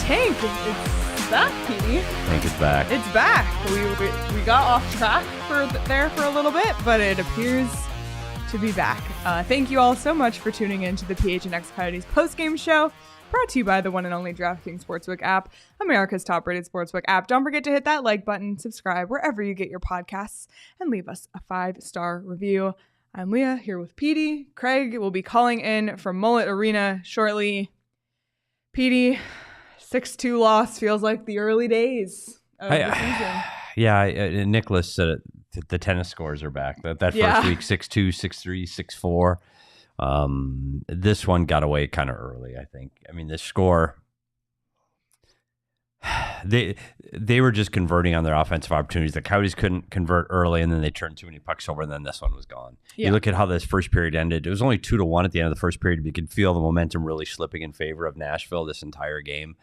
tank it's back, Petey. Tank is back. It's back. We got off track for a little bit, but it appears to be back. Thank you all so much for tuning in to the PHNX Coyotes postgame show, brought to you by the one and only DraftKings Sportsbook app, America's top-rated sportsbook app. Don't forget to hit that like button, subscribe wherever you get your podcasts, and leave us a 5-star review. I'm Leah, here with Petey. Craig will be calling in from Mullet Arena shortly. Petey, 6-2 loss feels like the early days of the season. Yeah, Nicholas said it, the tennis scores are back. That first week, 6-2, 6-3, 6-4. This one got away kind of early, I think. I mean, the score, they were just converting on their offensive opportunities. The Coyotes couldn't convert early, and then they turned too many pucks over, and then this one was gone. Yeah. You look at how this first period ended. It was only 2-1 at the end of the first period, but you could feel the momentum really slipping in favor of Nashville this entire game.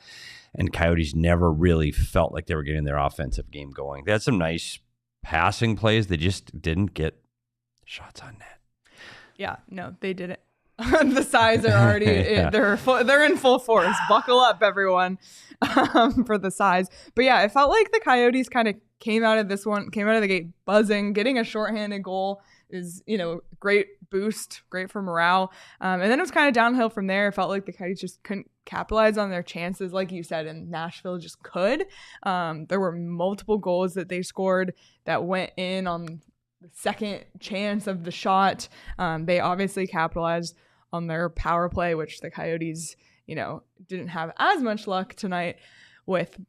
And Coyotes never really felt like they were getting their offensive game going. They had some nice passing plays. They just didn't get shots on net. Yeah, no, they didn't. The size are already they're in full force. Buckle up, everyone, for the size. But yeah, it felt like the Coyotes kind of came out of the gate buzzing. Getting a shorthanded goal is, great boost, great for morale. And then it was kind of downhill from there. It felt like the Coyotes just couldn't capitalize on their chances, like you said, and Nashville just could. There were multiple goals that they scored that went in on the second chance of the shot. They obviously capitalized on their power play, which the Coyotes, didn't have as much luck tonight with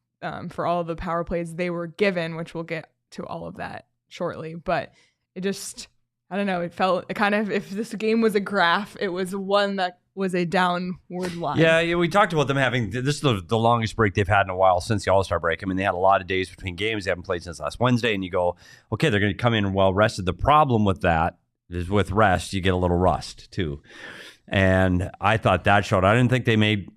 for all of the power plays they were given, which we'll get to all of that shortly. But it just, I don't know, it felt kind of, if this game was a graph, it was one that was a downward line. Yeah, we talked about them having, this is the longest break they've had in a while since the All-Star break. I mean, they had a lot of days between games. They haven't played since last Wednesday, and you go, okay, they're going to come in well rested. The problem with that is with rest, you get a little rust too. And I thought that showed. I didn't think they made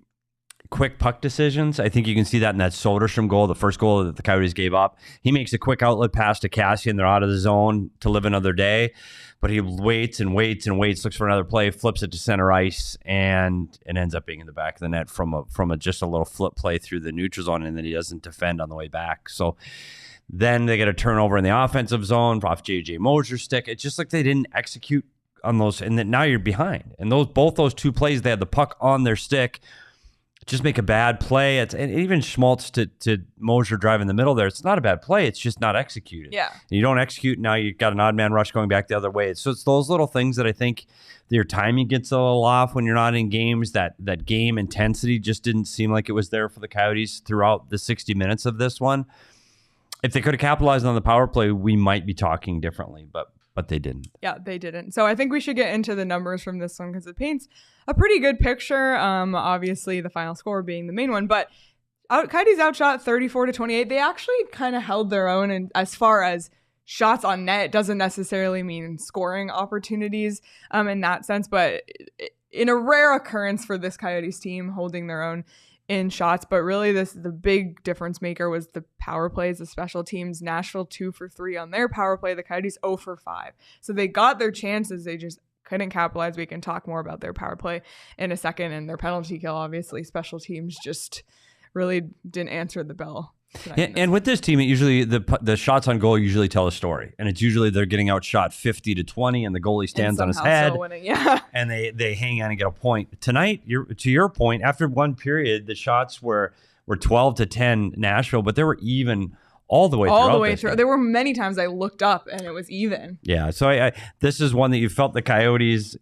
quick puck decisions. I think you can see that in that Soderstrom goal, the first goal that the Coyotes gave up. He makes a quick outlet pass to Kassian. They're out of the zone to live another day. But he waits and waits and waits, looks for another play, flips it to center ice, and it ends up being in the back of the net from just a little flip play through the neutral zone, and then he doesn't defend on the way back. So then they get a turnover in the offensive zone off J.J. Mosier's stick. It's just like they didn't execute on those, and then now you're behind. And both those two plays, they had the puck on their stick. Just make a bad play. And even Schmaltz to Mosier driving the middle there. It's not a bad play. It's just not executed. Yeah. And you don't execute. Now you've got an odd man rush going back the other way. So it's those little things that I think your timing gets a little off when you're not in games. That game intensity just didn't seem like it was there for the Coyotes throughout the 60 minutes of this one. If they could have capitalized on the power play, we might be talking differently, but they didn't. Yeah, they didn't. So I think we should get into the numbers from this one because it paints a pretty good picture. Obviously, the final score being the main one, but Coyotes outshot 34-28. They actually kind of held their own, and as far as shots on net, it doesn't necessarily mean scoring opportunities in that sense, but in a rare occurrence for this Coyotes team holding their own in shots. But really the big difference maker was the power plays, the special teams. Nashville 2 for 3 on their power play, the Coyotes 0 for 5. So they got their chances, they just couldn't capitalize. We can talk more about their power play in a second, and their penalty kill. Obviously, special teams just really didn't answer the bell. And with this team, it usually the shots on goal usually tell a story, and it's usually they're getting outshot 50-20, and the goalie stands on his head, and they hang on and get a point. Tonight, to your point, after one period, the shots were 12-10 Nashville, but they were even all the way through. There were many times I looked up and it was even. Yeah, so this is one that you felt the Coyotes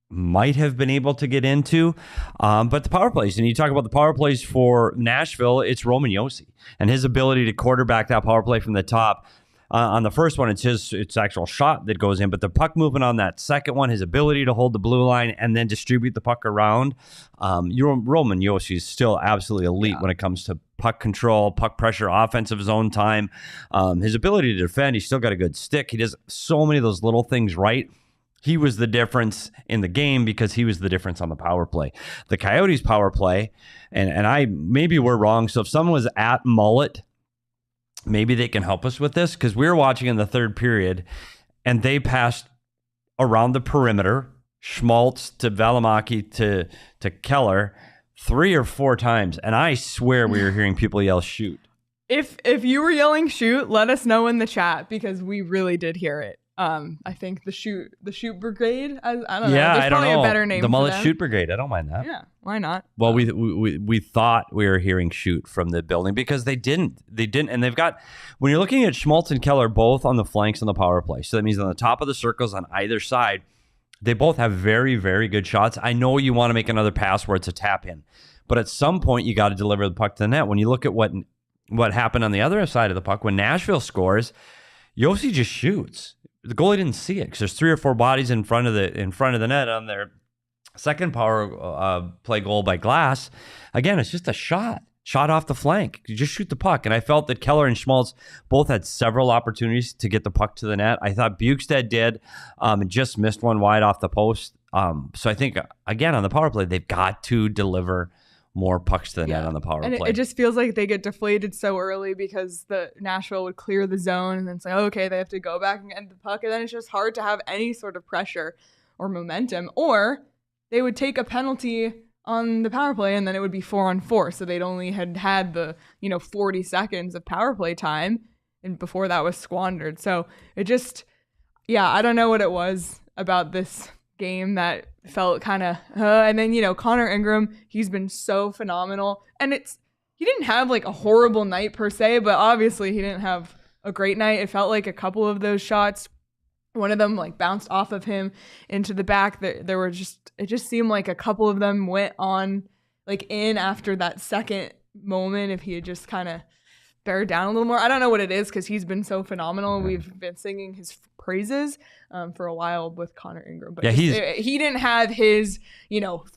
might have been able to get into. But the power plays, and you talk about the power plays for Nashville, it's Roman Josi and his ability to quarterback that power play from the top. On the first one, it's actual shot that goes in, but the puck movement on that second one, his ability to hold the blue line and then distribute the puck around. Roman Josi is still absolutely elite when it comes to puck control, puck pressure, offensive zone time. His ability to defend, he's still got a good stick. He does so many of those little things right. He was the difference in the game because he was the difference on the power play. The Coyotes power play, and maybe we're wrong. So if someone was at Mullet, maybe they can help us with this, because we were watching in the third period and they passed around the perimeter, Schmaltz to Valimaki to Keller, 3 or 4 times, and I swear we were hearing people yell shoot. If you were yelling shoot, let us know in the chat because we really did hear it. I think the shoot brigade. I don't know. Yeah, There's I don't probably know. a better name. The for mullet them. shoot brigade. I don't mind that. Yeah, why not? Well, we thought we were hearing shoot from the building because they didn't, and they've got, when you're looking at Schmaltz and Keller both on the flanks on the power play, so that means on the top of the circles on either side, they both have very, very good shots. I know you want to make another pass where it's a tap in, but at some point you got to deliver the puck to the net. When you look at what happened on the other side of the puck, when Nashville scores, Yossi just shoots. The goalie didn't see it because there's 3 or 4 bodies in front of the net on their second power play goal by Glass. Again, it's just a shot off the flank. You just shoot the puck. And I felt that Keller and Schmaltz both had several opportunities to get the puck to the net. I thought Bukestad did, and just missed one wide off the post. So I think, again, on the power play, they've got to deliver more pucks to the net on the power and play. It just feels like they get deflated so early because the Nashville would clear the zone and then it's like, okay, they have to go back and get the puck. And then it's just hard to have any sort of pressure or momentum. Or they would take a penalty on the power play and then it would be 4-on-4. So they'd only had the, 40 seconds of power play time. And before that was squandered. So it just, I don't know what it was about this game that felt kind of and then Connor Ingram, he's been so phenomenal, and he didn't have like a horrible night per se, but obviously he didn't have a great night. It felt like a couple of those shots, one of them like bounced off of him into the back. There were it just seemed like a couple of them went on like in after that second moment. If he had just kind of bear down a little more. I don't know what it is because he's been so phenomenal. We've been singing his praises for a while with Connor Ingram, but he didn't have his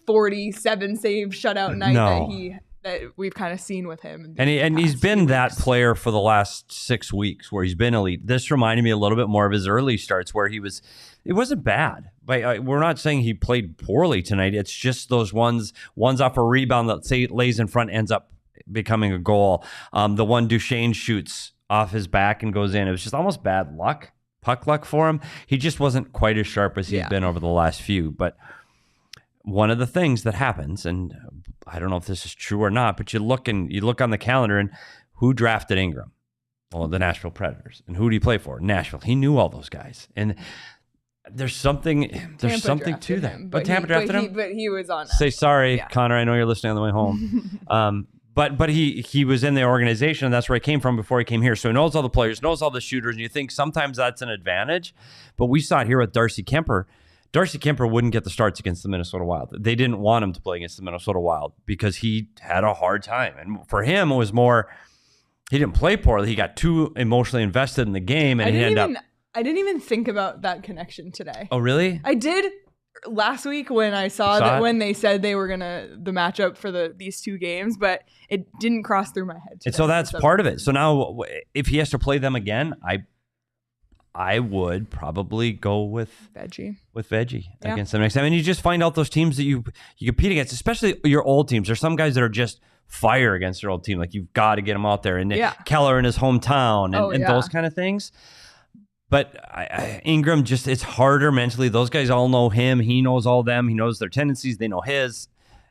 47 save shutout night that we've kind of seen with him. And he's been that player for the last 6 weeks where he's been elite. This reminded me a little bit more of his early starts where it wasn't bad. But we're not saying he played poorly tonight. It's just those one's off a rebound that say lays in front ends up becoming a goal. The one Duchesne shoots off his back and goes in. It was just almost bad luck, puck luck for him. He just wasn't quite as sharp as he's been over the last few. But one of the things that happens, and I don't know if this is true or not, but you look on the calendar and who drafted Ingram? Well, the Nashville Predators. And who did he play for? Nashville. He knew all those guys. And there's something to that. But Tampa drafted him? But he was on. Say sorry, Connor. I know you're listening on the way home. But he was in the organization, and that's where he came from before he came here. So he knows all the players, knows all the shooters, and you think sometimes that's an advantage. But we saw it here with Darcy Kemper. Darcy Kemper wouldn't get the starts against the Minnesota Wild. They didn't want him to play against the Minnesota Wild because he had a hard time. And for him, it was more, he didn't play poorly. He got too emotionally invested in the game, and I didn't even think about that connection today. Oh, really? I did last week when I saw that when they said they were the matchup for these 2 games, but it didn't cross through my head today. And so that's part of it. So now if he has to play them again, I would probably go with Veggie against them next time. And you just find out those teams that you compete against, especially your old teams. There's some guys that are just fire against their old team. Like you've got to get them out there. And Keller in his hometown and those kind of things. But Ingram, it's harder mentally. Those guys all know him. He knows all them. He knows their tendencies. They know his.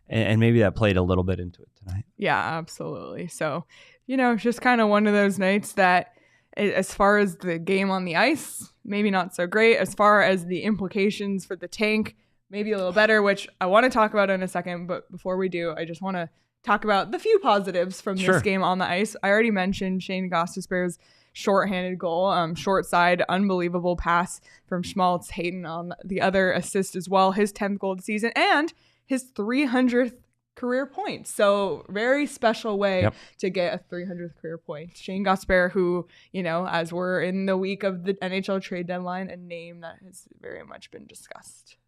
And maybe that played a little bit into it tonight. Yeah, absolutely. So, just kind of one of those nights that as far as the game on the ice, maybe not so great. As far as the implications for the tank, maybe a little better, which I want to talk about in a second. But before we do, I just want to talk about the few positives from this game on the ice. I already mentioned Shane Gostisbehere's shorthanded goal, short side, unbelievable pass from Schmaltz. Hayden on the other assist as well, his 10th goal of the season and his 300th career point. So very special way to get a 300th career point. Shane Gostisbehere, who, as we're in the week of the NHL trade deadline, a name that has very much been discussed.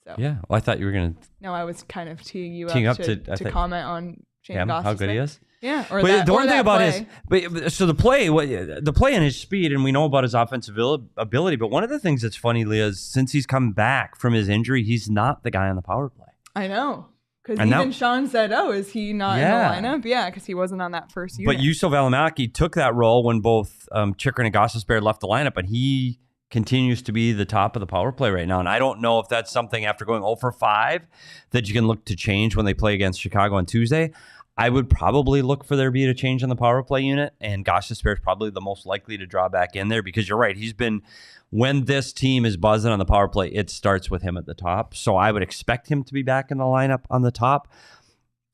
So well, I thought you were going to. No, I was kind of teeing you up to comment on Shane Gostisbehere. How good he is. Yeah, the one thing about the play and his speed, and we know about his offensive ability. But one of the things that's funny, Leah, is since he's come back from his injury, he's not the guy on the power play. I know, because even Sean said, "Oh, is he not in the lineup?" Yeah, because he wasn't on that first unit. But Juuso Valimaki took that role when both Chychrun and Gostisbehere left the lineup, and he continues to be the top of the power play right now. And I don't know if that's something after going 0 for 5 that you can look to change when they play against Chicago on Tuesday. I would probably look for there to be a change on the power play unit, and Gostisbehere is probably the most likely to draw back in there because you're right. He's been, when this team is buzzing on the power play, it starts with him at the top. So I would expect him to be back in the lineup on the top.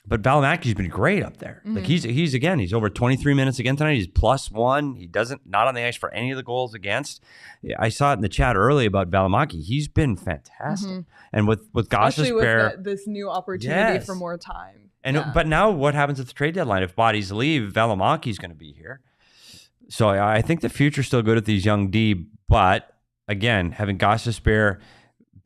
But Valimaki's been great up there. Like he's over 23 minutes again tonight. He's +1. He not on the ice for any of the goals against. I saw it in the chat early about Valimaki. He's been fantastic. And with Gostisbehere, with this new opportunity for more time. And but now what happens at the trade deadline? If bodies leave, Valimaki's going to be here. So I think the future's still good at these young D. But again, having Gostisbehere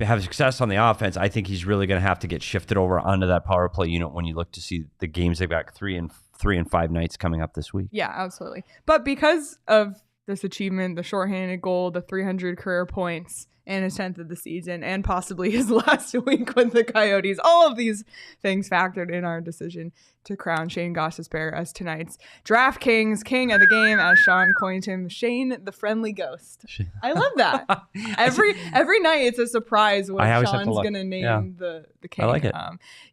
have success on the offense, I think he's really going to have to get shifted over onto that power play unit when you look to see the games. They've got 3 and 5 nights coming up this week. Yeah, absolutely. But because of this achievement, the shorthanded goal, the 300 career points, and his 10th of the season, and possibly his last week with the Coyotes, all of these things factored in our decision to crown Shane Gostisbehere as tonight's DraftKings King of the Game, as Sean coined him, Shane the Friendly Ghost. I love that. Every night it's a surprise when Sean's going to name the king. I like it.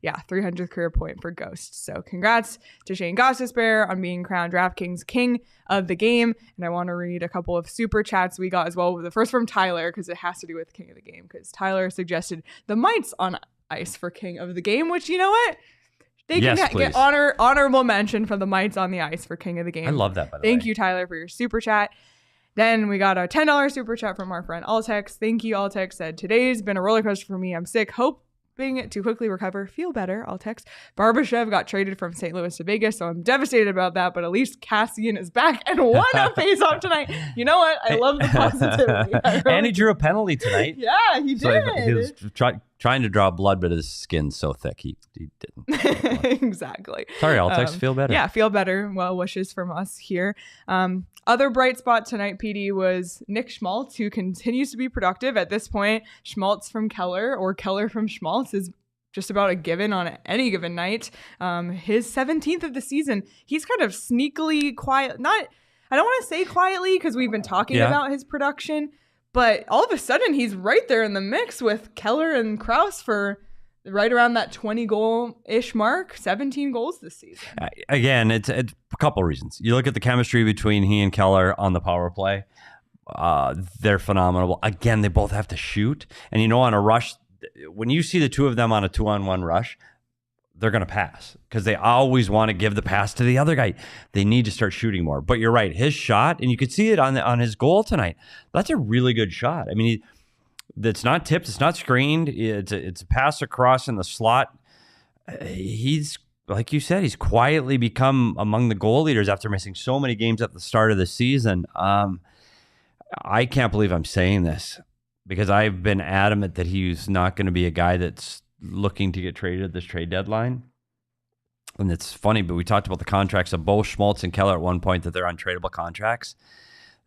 300th career point for Ghost. So congrats to Shane Gostisbehere on being crowned DraftKings King of the Game. And I want to read a couple of super chats we got as well. The first from Tyler, because it has to do with King of the Game, because Tyler suggested the Mites on ice for King of the Game, which, you know what? They can get honorable mention for the Mites on the ice for King of the Game. I love that, by the way. Thank you, Tyler, for your super chat. Then we got a $10 super chat from our friend Altex. Thank you, Altex. Said, today's been a roller coaster for me. I'm sick. Hoping to quickly recover. Feel better, Altex. Barbashev got traded from St. Louis to Vegas, so I'm devastated about that, but at least Cassian is back and won a face-off tonight. You know what? I love the positivity. And he drew a penalty tonight. Yeah, he did. So he was trying to draw blood, but his skin's so thick, he didn't. Exactly. Sorry, Altex. Feel better. Yeah, feel better. Well wishes from us here. Other bright spot tonight, PD, was Nick Schmaltz, who continues to be productive. At this point, Schmaltz from Keller or Keller from Schmaltz is just about a given on any given night. His 17th of the season. He's kind of sneakily quiet. I don't want to say quietly because we've been talking about his production, but all of a sudden he's right there in the mix with Keller and Krause for right around that 20 goal-ish mark, 17 goals this season. Again, it's a couple reasons. You look at the chemistry between he and Keller on the power play. They're phenomenal. Again, they both have to shoot. And on a rush, when you see the two of them on a 2-on-1 rush, they're going to pass because they always want to give the pass to the other guy. They need to start shooting more. But you're right. His shot, and you could see it on his goal tonight. That's a really good shot. I mean, it's not tipped. It's not screened. It's a pass across in the slot. He's, like you said, he's quietly become among the goal leaders after missing so many games at the start of the season. I can't believe I'm saying this because I've been adamant that he's not going to be a guy that's looking to get traded at this trade deadline. And it's funny, but we talked about the contracts of both Schmaltz and Keller at one point, that they're untradeable contracts.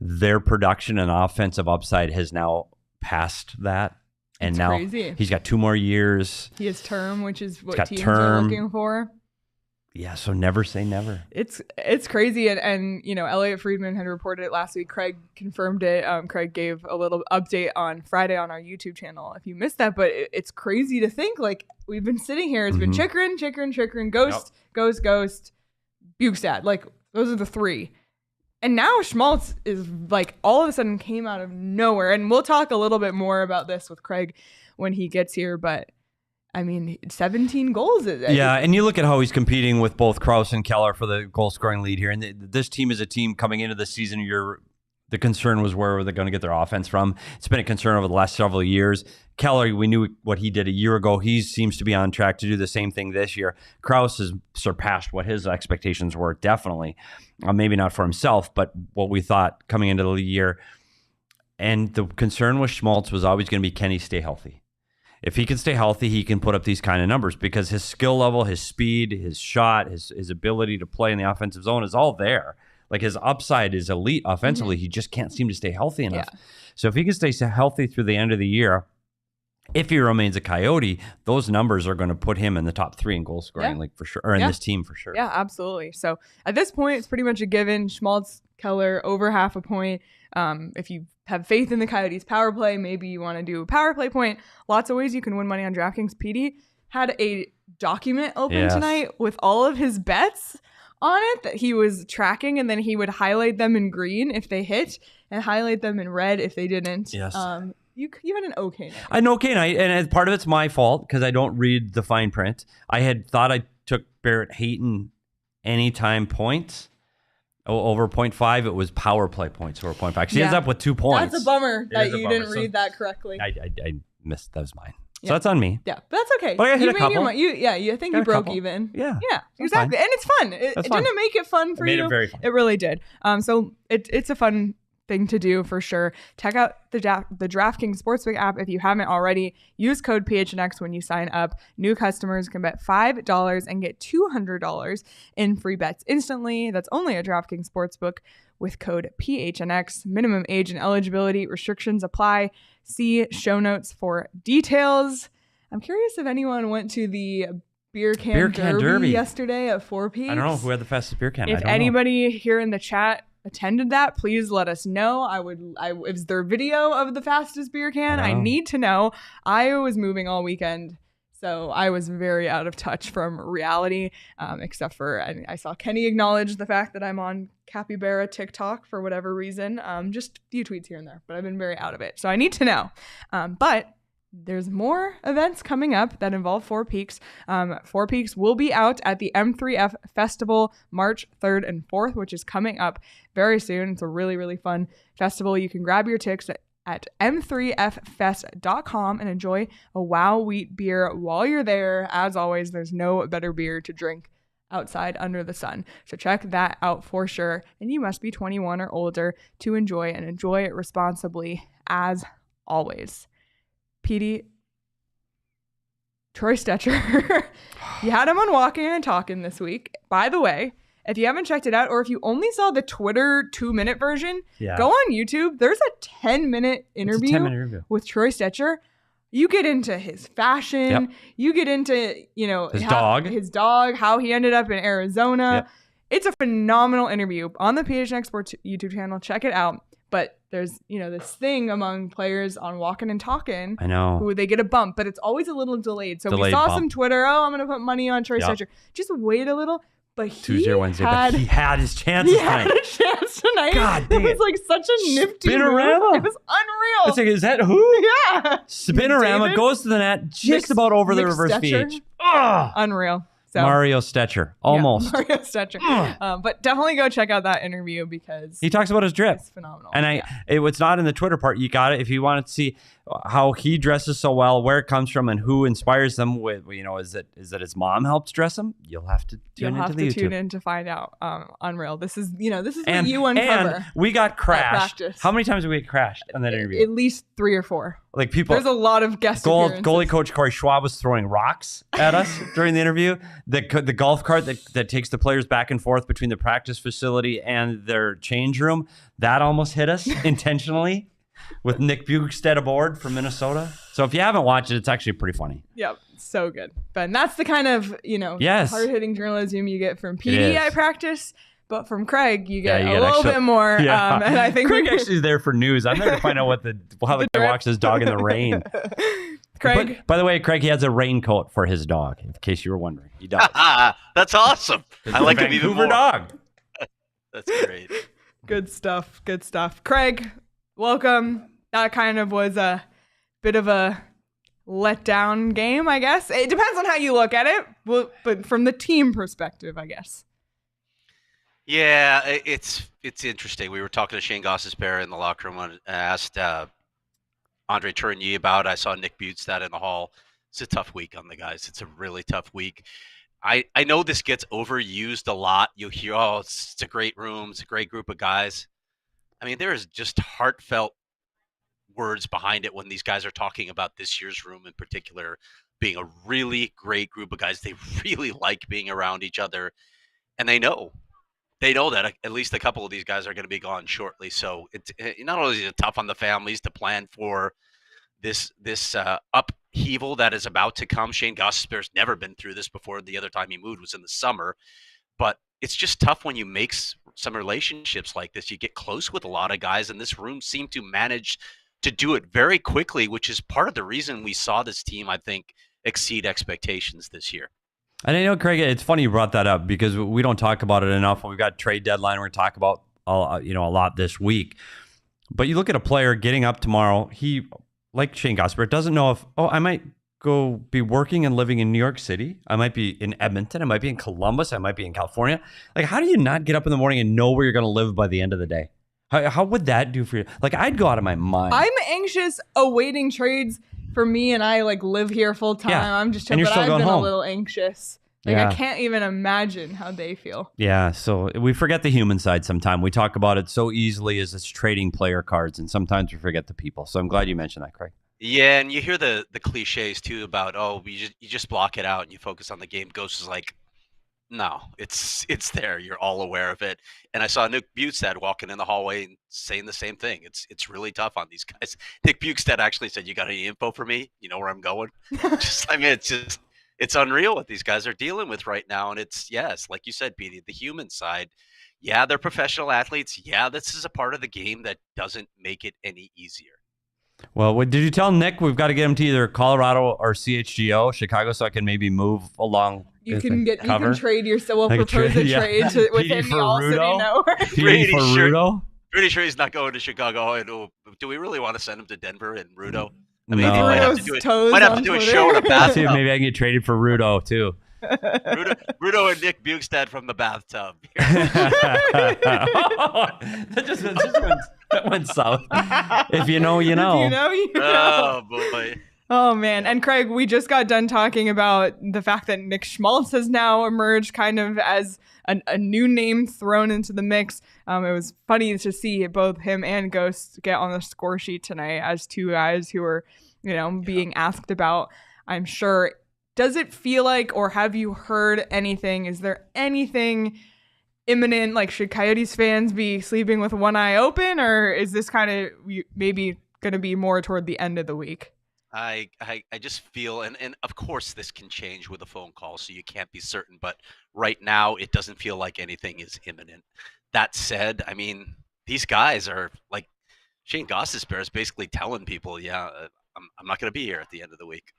Their production and offensive upside has now past that, and now crazy. He's got 2 more years. He has term, which is what teams are looking for. Yeah, so never say never. It's crazy, and Elliot Friedman had reported it last week. Craig confirmed it. Craig gave a little update on Friday on our YouTube channel if you missed that, but it's crazy to think, like, we've been sitting here, it's been Chychrun, Ghost, Bukestad. Like, those are the 3. And now Schmaltz is like all of a sudden came out of nowhere. And we'll talk a little bit more about this with Craig when he gets here. But I mean, 17 goals. Yeah. And you look at how he's competing with both Krause and Keller for the goal scoring lead here. And this team is a team coming into the season. The concern was where were they going to get their offense from? It's been a concern over the last several years. Keller, we knew what he did a year ago. He seems to be on track to do the same thing this year. Krause has surpassed what his expectations were, definitely. Maybe not for himself, but what we thought coming into the year. And the concern with Schmaltz was always going to be, can he stay healthy? If he can stay healthy, he can put up these kind of numbers because his skill level, his speed, his shot, his ability to play in the offensive zone is all there. Like, his upside is elite offensively. He just can't seem to stay healthy enough. Yeah. So if he can stay healthy through the end of the year, if he remains a Coyote, those numbers are going to put him in the top 3 in goal scoring league for sure, or in this team for sure. Yeah, absolutely. So at this point, it's pretty much a given. Schmaltz Keller over half a point. If you have faith in the Coyotes power play, maybe you want to do a power play point. Lots of ways you can win money on DraftKings. PD had a document open tonight with all of his bets on it that he was tracking, and then he would highlight them in green if they hit and highlight them in red if they didn't. Yes. You had an okay night. An okay night, and part of it's my fault because I don't read the fine print. I had thought I took Barrett Hayton anytime points over 0.5. It was power play points over 0.5. He ends up with 2 points. That's a bummer that you didn't read that correctly. I missed. That was mine. So that's on me. Yeah, but that's okay. But I hit a couple. I think you broke even. Yeah. Yeah, exactly. And it's fun. It didn't make it fun for you. It made it very fun. It really did. So it's a fun thing to do for sure. Check out the DraftKings Sportsbook app if you haven't already. Use code PHNX when you sign up. New customers can bet $5 and get $200 in free bets instantly. That's only at DraftKings Sportsbook with code PHNX. Minimum age and eligibility restrictions apply. See show notes for details. I'm curious if anyone went to the beer can derby yesterday at Four Peaks. I don't know who had the fastest beer can. If anybody here in the chat attended that, please let us know. Is there video of the fastest beer can? I need to know. I was moving all weekend, so I was very out of touch from reality, except for I saw Kenny acknowledge the fact that I'm on Capybara TikTok for whatever reason. Just a few tweets here and there, but I've been very out of it. So I need to know. But there's more events coming up that involve Four Peaks. Four Peaks will be out at the M3F Festival March 3rd and 4th, which is coming up very soon. It's a really, really fun festival. You can grab your tickets at m3ffest.com and enjoy a Wow Wheat beer while you're there. As always, there's no better beer to drink outside under the sun. So check that out for sure. And you must be 21 or older to enjoy, and enjoy it responsibly as always. PD, Troy Stecher, you had him on Walking and Talking this week. By the way, if you haven't checked it out, or if you only saw the Twitter 2-minute version, go on YouTube. There's a 10-minute interview with Troy Stecher. You get into his fashion. Yep. You get into, his dog, how he ended up in Arizona. Yep. It's a phenomenal interview on the PHNX Sports YouTube channel. Check it out. But there's, this thing among players on Walking and Talking. I know. Who they get a bump, but it's always a little delayed. So we Delayed saw bump. some Twitter, I'm going to put money on Troy Stecher. Just wait a little. But Tuesday or Wednesday, but he had his chances tonight. He had a chance tonight. God dang it was like such a nifty Spinorama. move. It was unreal. It's like, is that who? Yeah. Spinorama David? Goes to the net just about over the reverse Stecher? VH. Ugh. Unreal. So, Mario Stecher. Almost. Mario Stecher. But definitely go check out that interview because he talks about his drip. It's phenomenal. And it's not in the Twitter part. You got it. If you want to see how he dresses so well, where it comes from, and who inspires them with, is it his mom helps dress him? You'll have to tune into the YouTube. Tune in to find out. Unreal. This is what you uncover. And we got crashed. How many times have we crashed on that interview? At least 3 or 4. Like people. There's a lot of guest appearances. Goalie coach Corey Schwab was throwing rocks at us during the interview. The golf cart that takes the players back and forth between the practice facility and their change room, that almost hit us intentionally with Nick Bugstead aboard from Minnesota. So if you haven't watched it, it's actually pretty funny. Yep. So good. Ben, that's the kind of, hard-hitting journalism you get from PD at practice. But from Craig, you get a little bit more. Yeah. And I think Craig actually is there for news. I'm there to find out how the guy walks his dog in the rain. Craig. By the way, Craig, he has a raincoat for his dog, in case you were wondering. He does. That's awesome. I like him even more. Dog. That's great. Good stuff. Good stuff. Craig, welcome. That kind of was a bit of a letdown game, I guess. It depends on how you look at it, but from the team perspective, I guess. Yeah, it's interesting. We were talking to Shane Gostisbehere in the locker room and asked Andre Tourigny about. I saw Nick Bugstead in the hall. It's a tough week on the guys. It's a really tough week. I know this gets overused a lot. You'll hear, it's a great room. It's a great group of guys. I mean, there is just heartfelt words behind it when these guys are talking about this year's room in particular being a really great group of guys. They really like being around each other, and they know that at least a couple of these guys are going to be gone shortly. So it's not only is it tough on the families to plan for this upheaval that is about to come. Shane Gostisbehere's never been through this before. The other time he moved was in the summer, but it's just tough when you make some relationships like this. You get close with a lot of guys, and this room seemed to manage to do it very quickly, which is part of the reason we saw this team, I think, exceed expectations this year. And I know, Craig, it's funny you brought that up because we don't talk about it enough. We've got trade deadline. We're going to talk about a lot this week. But you look at a player getting up tomorrow. He, like Shane Gosper, doesn't know if I might go be working and living in New York City. I might be in Edmonton. I might be in Columbus. I might be in California. Like, how do you not get up in the morning and know where you're going to live by the end of the day? How would that do for you? Like, I'd go out of my mind. I'm anxious awaiting trades for me, and I like live here full time. Yeah. I'm just, And you're but still I've going been home. a little anxious. Like, Yeah. I can't even imagine how they feel. Yeah, so we forget the human side sometimes. We talk about it so easily as it's trading player cards, and sometimes we forget the people. So I'm glad you mentioned that, Craig. Yeah, and you hear the cliches too about you just block it out and you focus on the game. Ghost is like, no, it's there. You're all aware of it. And I saw Nick Bukestad walking in the hallway and saying the same thing. It's really tough on these guys. Nick Bukestad actually said, "You got any info for me? You know where I'm going?" It's unreal what these guys are dealing with right now. And it's, yes, like you said, Petey, the human side. Yeah, they're professional athletes. Yeah, this is a part of the game that doesn't make it any easier. Well, did you tell Nick we've got to get him to either Colorado or CHGO, Chicago, so I can maybe move along? You can trade yourself. We'll I can propose trade, a yeah. trade within the All City Network. Petey for Rudo? Pretty sure he's not going to Chicago. And, do we really want to send him to Denver and Rudo? I mean, No. he might have to do a show in a See bathtub. if maybe I can get traded for Rudo too. Rudo and Nick Bukestad from the bathtub. That went south. If you know, you know. If you know, you know. Oh, boy. Oh, man. And Craig, we just got done talking about the fact that Nick Schmaltz has now emerged kind of as a new name thrown into the mix. It was funny to see both him and Ghost get on the score sheet tonight as two guys who were, being asked about, I'm sure. Does it feel like, or have you heard anything? Is there anything imminent? Like, should Coyotes fans be sleeping with one eye open, or is this kind of maybe going to be more toward the end of the week? I just feel, and of course this can change with a phone call, so you can't be certain, but right now it doesn't feel like anything is imminent. That said, I mean, these guys are like, Shane Gostisbehere is basically telling people, I'm not going to be here at the end of the week.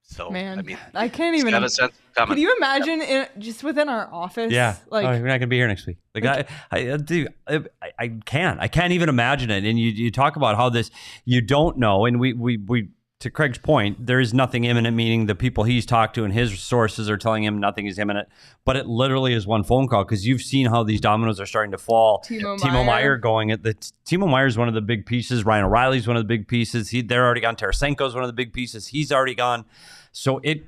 So, Man, I mean, I can't even. have a sense coming. Can you imagine just within our office? Yeah, like we're not gonna be here next week. Like I can't even imagine it. And you talk about how this, you don't know, and we to Craig's point, there is nothing imminent, meaning the people he's talked to and his sources are telling him nothing is imminent. But it literally is one phone call, because you've seen how these dominoes are starting to fall. Timo Meier going at the Timo Meier is one of the big pieces. Ryan O'Reilly's one of the big pieces. They're already gone. Tarasenko's one of the big pieces. He's already gone. So it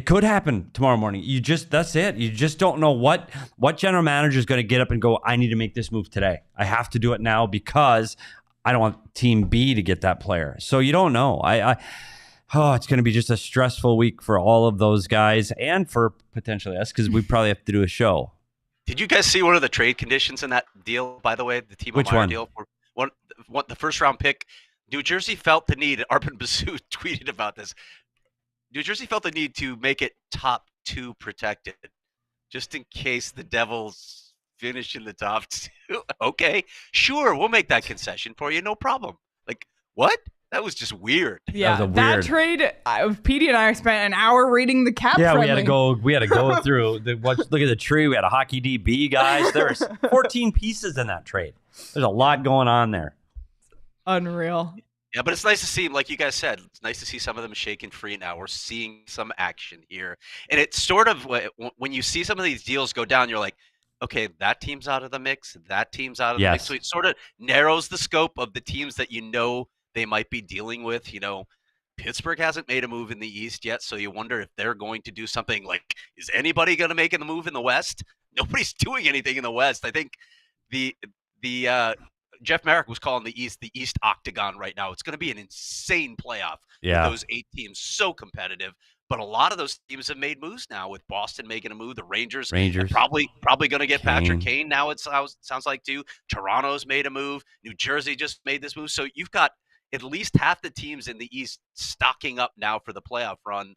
could happen tomorrow morning. That's it. You just don't know what general manager is going to get up and go, I need to make this move today. I have to do it now because I don't want team B to get that player. So you don't know. It's going to be just a stressful week for all of those guys and for potentially us, because we probably have to do a show. Did you guys see one of the trade conditions in that deal, by the way, the Timo Which Meier one? deal? The first round pick, New Jersey felt the need, Arpon Basu tweeted about this, New Jersey felt the need to make it top 2 protected, just in case the Devils finish in the top 2. Okay, sure, we'll make that concession for you, no problem. Like, what? That was just weird. Yeah, that trade. Petey and I spent an hour reading the cap. Yeah, friendly. we had to go through. Look at the tree. We had a hockey DB, guys. There's 14 pieces in that trade. There's a lot going on there. Unreal. Yeah, but it's nice to see, like you guys said, it's nice to see some of them shaking free now. We're seeing some action here. And it's sort of, when you see some of these deals go down, you're like, okay, that team's out of the mix, that team's out of the mix. So it sort of narrows the scope of the teams that they might be dealing with. Pittsburgh hasn't made a move in the East yet, so you wonder if they're going to do something. Like, is anybody going to make a move in the West? Nobody's doing anything in the West. I think the Jeff Marek was calling the East Octagon right now. It's going to be an insane playoff with those 8 teams, so competitive. But a lot of those teams have made moves now, with Boston making a move. The Rangers probably going to get Patrick Kane now, it sounds like, too. Toronto's made a move. New Jersey just made this move. So you've got at least half the teams in the East stocking up now for the playoff run.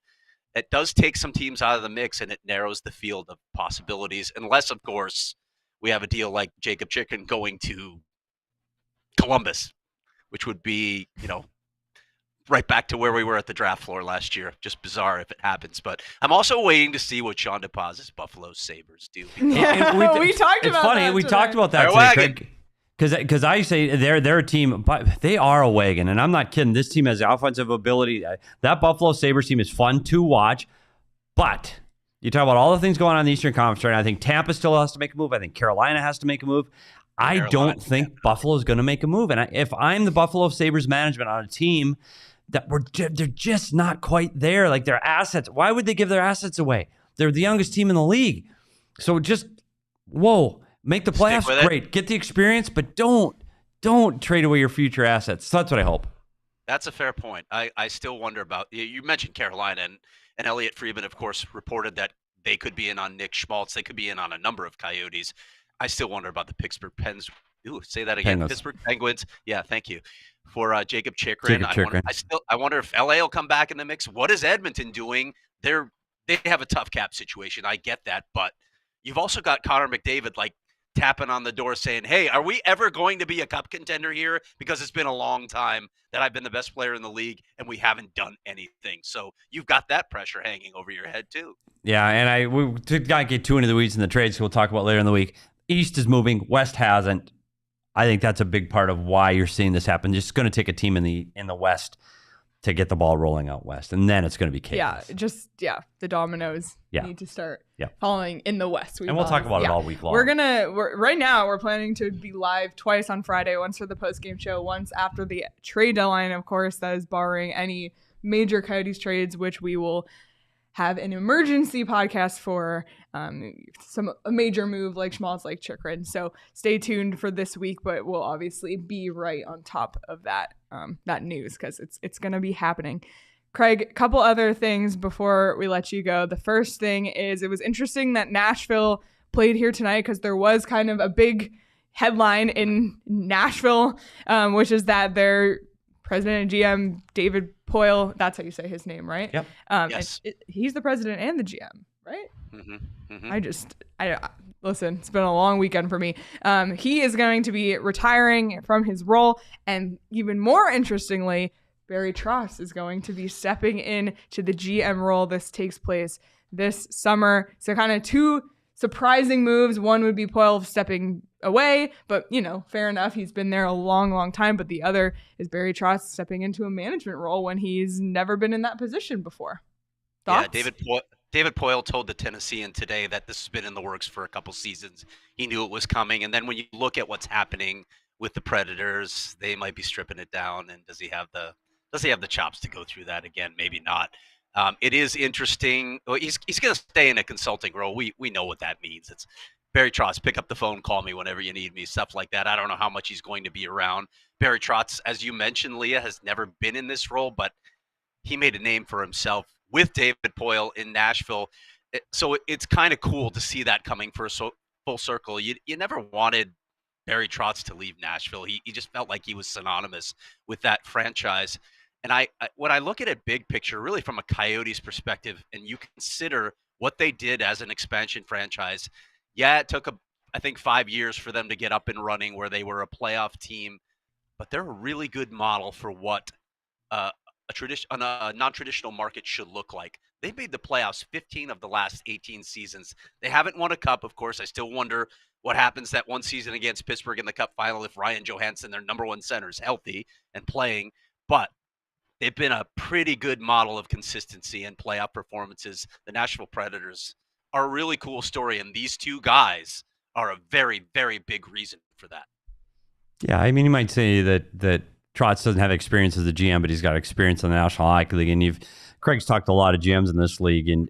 It does take some teams out of the mix, and it narrows the field of possibilities, unless, of course, we have a deal like Jacob Chikrin going to Columbus, which would be, right back to where we were at the draft floor last year. Just bizarre if it happens. But I'm also waiting to see what Sean DePaz's Buffalo Sabres do. Yeah, we talked about that. Funny, we talked about that today, Craig. Because I say they're a team, but they are a wagon, and I'm not kidding. This team has the offensive ability. That Buffalo Sabres team is fun to watch, but you talk about all the things going on in the Eastern Conference right now. I think Tampa still has to make a move. I think Carolina has to make a move. I don't think Buffalo is going to make a move. And if I'm the Buffalo Sabres management on a team that they're just not quite there, like their assets, why would they give their assets away? They're the youngest team in the league. So just, make the playoffs great. Get the experience, but don't trade away your future assets. So that's what I hope. That's a fair point. I still wonder about, you mentioned Carolina, and Elliot Friedman, of course, reported that they could be in on Nick Schmaltz. They could be in on a number of Coyotes. I still wonder about the Pittsburgh Pens. Ooh, say that again. Penguins. Pittsburgh Penguins. Yeah, thank you. For Jacob Chikrin. I wonder if LA will come back in the mix. What is Edmonton doing? They have a tough cap situation. I get that, but you've also got Connor McDavid tapping on the door saying, hey, are we ever going to be a cup contender here? Because it's been a long time that I've been the best player in the league and we haven't done anything. So you've got that pressure hanging over your head too. Yeah, and we got to get too into the weeds in the trades, so we'll talk about later in the week. East is moving, West hasn't. I think that's a big part of why you're seeing this happen. It's going to take a team in the West to get the ball rolling out West, and then it's going to be chaos. The dominoes need to start falling in the West. We'll talk about it all week long. Right now we're planning to be live twice on Friday, once for the post-game show, once after the trade deadline, of course. That is barring any major Coyotes trades, which we will have an emergency podcast for a major move like Schmaltz, like Chikrin. So stay tuned for this week, but we'll obviously be right on top of that news because it's going to be happening. Craig, a couple other things before we let you go. The first thing is, it was interesting that Nashville played here tonight because there was kind of a big headline in Nashville, which is that their president and GM, David Poile, that's how you say his name, right? Yep. Yes. He's the president and the GM, right? Mm-hmm. Mm-hmm. I listen, it's been a long weekend for me. He is going to be retiring from his role. And even more interestingly, Barry Trotz is going to be stepping in to the GM role. This takes place this summer. So kind of two surprising moves. One would be Poile stepping away, but fair enough. He's been there a long, long time. But the other is Barry Trotz stepping into a management role when he's never been in that position before. Thoughts? Yeah, David Poile told the Tennessean today that this has been in the works for a couple seasons. He knew it was coming. And then when you look at what's happening with the Predators, they might be stripping it down. And does he have the chops to go through that again? Maybe not. It is interesting. Well, he's going to stay in a consulting role. We know what that means. It's Barry Trotz, pick up the phone, call me whenever you need me, stuff like that. I don't know how much he's going to be around. Barry Trotz, as you mentioned, Leah, has never been in this role, but he made a name for himself with David Poile in Nashville. So it's kind of cool to see that coming full circle. You never wanted Barry Trotz to leave Nashville. He just felt like he was synonymous with that franchise. And when I look at it big picture, really from a Coyotes perspective, and you consider what they did as an expansion franchise, it took, I think, 5 years for them to get up and running where they were a playoff team, but they're a really good model for what a non-traditional market should look like. They made the playoffs 15 of the last 18 seasons. They haven't won a cup, of course. I still wonder what happens that one season against Pittsburgh in the cup final if Ryan Johansson, their number one center, is healthy and playing, but they've been a pretty good model of consistency and playoff performances. The Nashville Predators are a really cool story, and these two guys are a very, very big reason for that. Yeah, I mean, you might say that Trotz doesn't have experience as a GM, but he's got experience in the National Hockey League, and Craig's talked to a lot of GMs in this league, and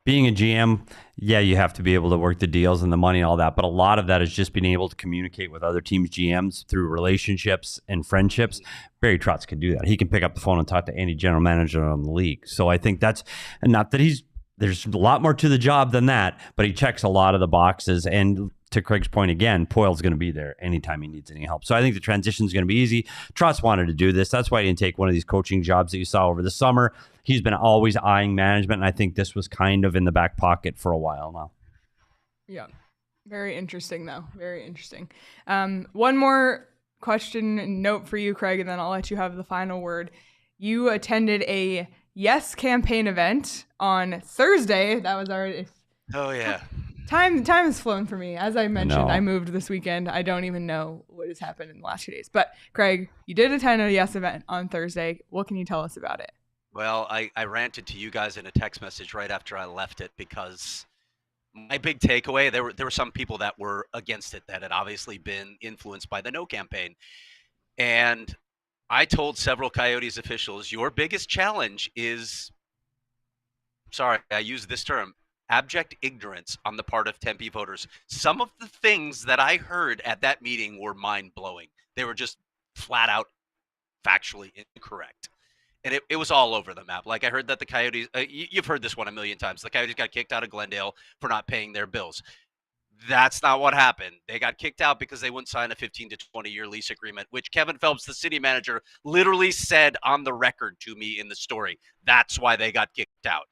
being a GM, you have to be able to work the deals and the money and all that, but a lot of that is just being able to communicate with other teams' GMs through relationships and friendships. Barry Trotz can do that. He can pick up the phone and talk to any general manager in the league. So I think that's, and not that there's a lot more to the job than that, but he checks a lot of the boxes. And to Craig's point again, Poile's going to be there anytime he needs any help. So I think the transition is going to be easy. Trotz wanted to do this. That's why he didn't take one of these coaching jobs that you saw over the summer. He's been always eyeing management, and I think this was kind of in the back pocket for a while now. Yeah. Very interesting, though. Very interesting. One more question and note for you, Craig, and then I'll let you have the final word. You attended a Yes campaign event on Thursday. That was already. Oh yeah. Time has flown for me. As I mentioned, know. I moved this weekend. I don't even know what has happened in the last few days. But Craig, you did attend a Yes event on Thursday. What can you tell us about it? Well, I ranted to you guys in a text message right after I left it because my big takeaway, there were some people that were against it that had obviously been influenced by the No campaign. And I told several Coyotes officials, your biggest challenge is, sorry, I use this term, abject ignorance on the part of Tempe voters. Some of the things that I heard at that meeting were mind-blowing. They were just flat out factually incorrect. And it was all over the map. Like I heard that the Coyotes, you've heard this one a million times, the Coyotes got kicked out of Glendale for not paying their bills. That's not what happened. They got kicked out because they wouldn't sign a 15 to 20-year lease agreement, which Kevin Phelps, the city manager, literally said on the record to me in the story. That's why they got kicked out.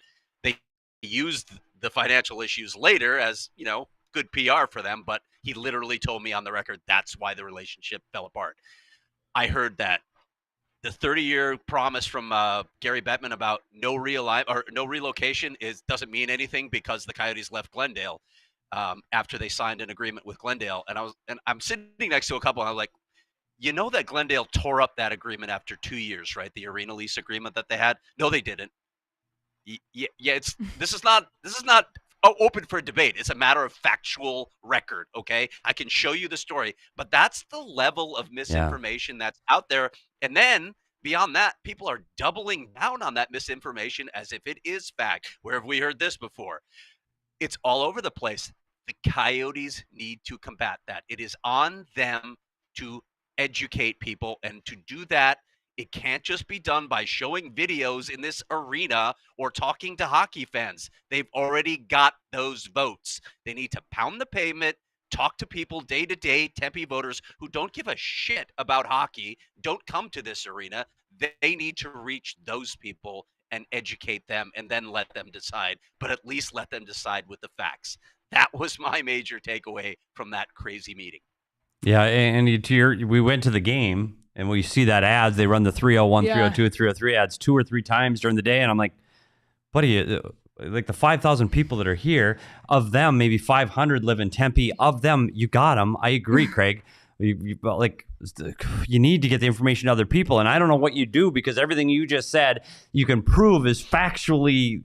They used the financial issues later as, good PR for them, but he literally told me on the record that's why the relationship fell apart. I heard that the 30-year promise from Gary Bettman about no relocation doesn't mean anything because the Coyotes left Glendale after they signed an agreement with Glendale. And I'm sitting next to a couple and I was like, that Glendale tore up that agreement after 2 years, right? The arena lease agreement that they had. No, they didn't. Yeah. This is not open for debate. It's a matter of factual record. Okay, I can show you the story, but that's the level of misinformation that's out there. And then beyond that, people are doubling down on that misinformation as if it is fact. Where have we heard this before? It's all over the place. The Coyotes need to combat that. It is on them to educate people, and to do that, it can't just be done by showing videos in this arena or talking to hockey fans. They've already got those votes. They need to pound the pavement, talk to people day to day, Tempe voters who don't give a shit about hockey, don't come to this arena. They need to reach those people and educate them and then let them decide, but at least let them decide with the facts. That was my major takeaway from that crazy meeting. Yeah, and we went to the game and we see that ads. They run the 301, 302, 303 ads 2 or 3 times during the day, and I'm like, buddy, like the 5,000 people that are here, of them, maybe 500 live in Tempe. Of them, you got them. I agree, Craig. You need to get the information to other people, and I don't know what you do because everything you just said you can prove is factually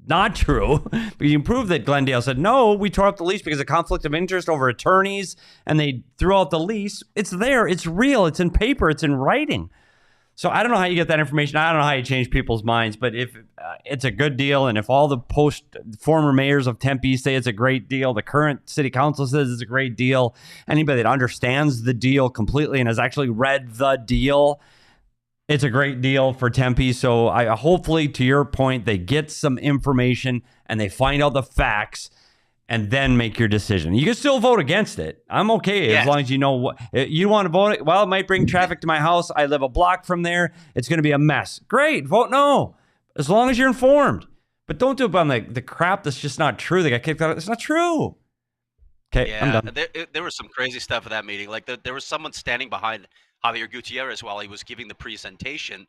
not true. But you can prove that Glendale said, no, we tore up the lease because of conflict of interest over attorneys, and they threw out the lease. It's there. It's real. It's in paper. It's in writing. So I don't know how you get that information. I don't know how you change people's minds, but if it's a good deal, and if all the former mayors of Tempe say it's a great deal, the current city council says it's a great deal, anybody that understands the deal completely and has actually read the deal, it's a great deal for Tempe. So I hopefully, to your point, they get some information and they find out the facts and then make your decision. You can still vote against it. I'm okay as long as you know what you want to vote. Well, it might bring traffic to my house. I live a block from there. It's going to be a mess. Great, vote no, as long as you're informed. But don't do it on the crap that's just not true. They got kicked out. It's not true. Okay, yeah, I'm done. there was some crazy stuff at that meeting. Like there was someone standing behind Javier Gutierrez while he was giving the presentation,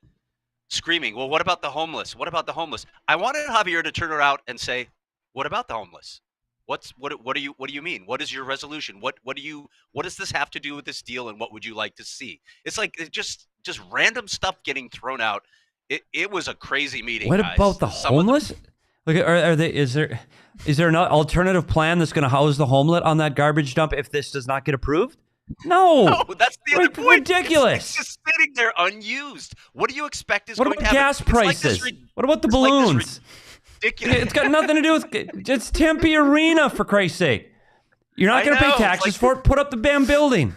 screaming, "Well, what about the homeless? What about the homeless?" I wanted Javier to turn around and say, "What about the homeless? What do you mean? What is your resolution? What does this have to do with this deal, and what would you like to see?" It's like just random stuff getting thrown out. It was a crazy meeting. What guys. about the homeless? Look, is there an alternative plan that's going to house the homeless on that garbage dump if this does not get approved? No, that's the other point. Ridiculous. It's just sitting there unused. What do you expect is what going to about happen? gas prices? What about the balloons? Ridiculous. It's got nothing to do with it's Tempe Arena, for Christ's sake. You're not going to pay taxes for it. Put up the damn building.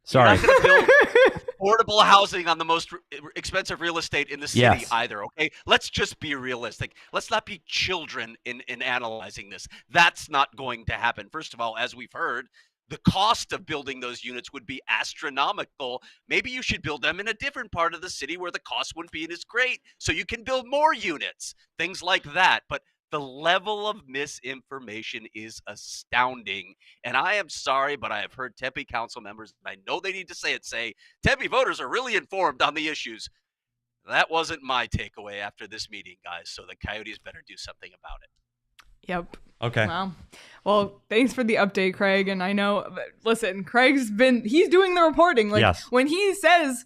Sorry. You're not going to build affordable housing on the most expensive real estate in the city either, okay? Let's just be realistic. Let's not be children in analyzing this. That's not going to happen. First of all, as we've heard, the cost of building those units would be astronomical. Maybe you should build them in a different part of the city where the cost wouldn't be as great, so you can build more units, things like that. But The level of misinformation is astounding. And I am sorry, but I have heard Tempe council members, and I know they need to say it, say Tempe voters are really informed on the issues. That wasn't my takeaway after this meeting, guys. So the Coyotes better do something about it. Yep. Okay. Wow. Well, thanks for the update, Craig. And I know, listen, he's doing the reporting. Like Yes. when he says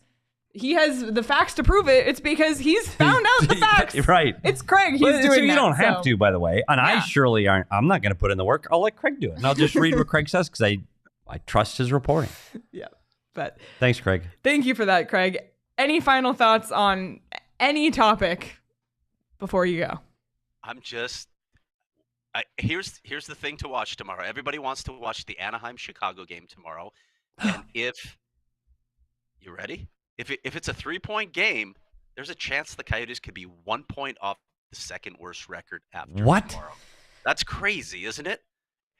he has the facts to prove it, it's because he's found out the facts. Right. It's Craig. He's But, doing so you that, don't have so. to, by the way. And I Yeah. surely aren't. I'm not going to put in the work. I'll let Craig do it. And I'll just read what Craig says because I trust his reporting. Yeah. But Thanks, Craig. thank you for that, Craig. Any final thoughts on any topic before you go? Here's the thing to watch tomorrow. Everybody wants to watch the Anaheim-Chicago game tomorrow. And if you ready? If it's a 3-point game, there's a chance the Coyotes could be 1 point off the second worst record after What? tomorrow. That's crazy, isn't it?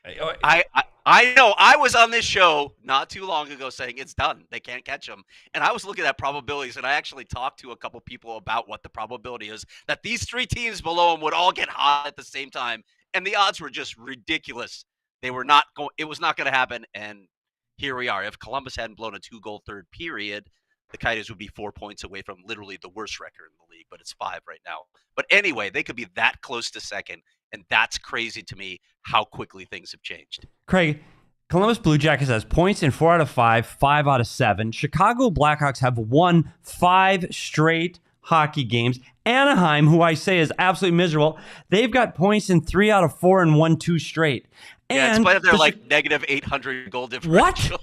I know. I was on this show not too long ago saying it's done. They can't catch them. And I was looking at probabilities, and I actually talked to a couple people about what the probability is that these 3 teams below them would all get hot at the same time. And the odds were just ridiculous. They were not going. It was not going to happen. And here we are. If Columbus hadn't blown a 2-goal third period, the Coyotes would be 4 points away from literally the worst record in the league, but it's 5 right now. But anyway, they could be that close to second, and that's crazy to me how quickly things have changed. Craig, Columbus Blue Jackets has points in 4 out of 5, 5 out of 7. Chicago Blackhawks have won 5 straight hockey games. Anaheim, who I say is absolutely miserable, they've got points in 3 out of 4 and won 2 straight. Yeah, in spite of their negative 800 goal differential. What?